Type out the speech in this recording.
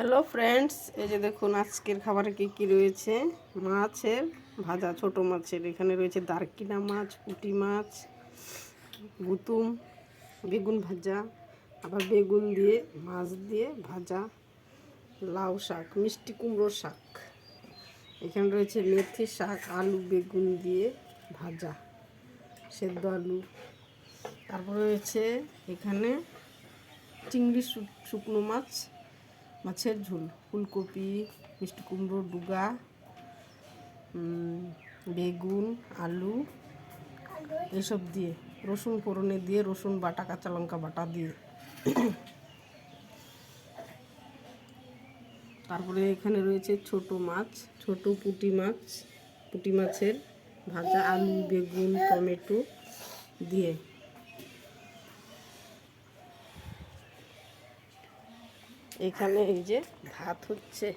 Hello friends, এই যে দেখুন আজকের খাবারে কি কি রয়েছে। মাছের ভাজা, ছোট মাছের এখানে রয়েছে দারকিনা মাছ, পুঁটি মাছ, গুতুম, বেগুন ভাজা, আবার বেগুন দিয়ে মাছ দিয়ে ভাজা, লাউ শাক, মিষ্টি কুমড়ো শাক, এখানে রয়েছে মেথি শাক, আলু বেগুন দিয়ে ভাজা, সেদ্ধ আলু, তারপর রয়েছে এখানে চিংড়ি শুকনো মাছ, মাছের ঝোল, ফুলকপি, মিষ্টি কুমড়ো ডুগা, বেগুন, আলু এসব দিয়ে রসুন ফোড়নে দিয়ে, রসুন বাটা, কাঁচা লঙ্কা বাটা দিয়ে। তারপরে এখানে রয়েছে ছোট মাছ, ছোট পুঁটি মাছ, পুঁটি মাছের ভাজা, আলু বেগুন টমেটো দিয়ে। এখানে এই যে ভাত হচ্ছে।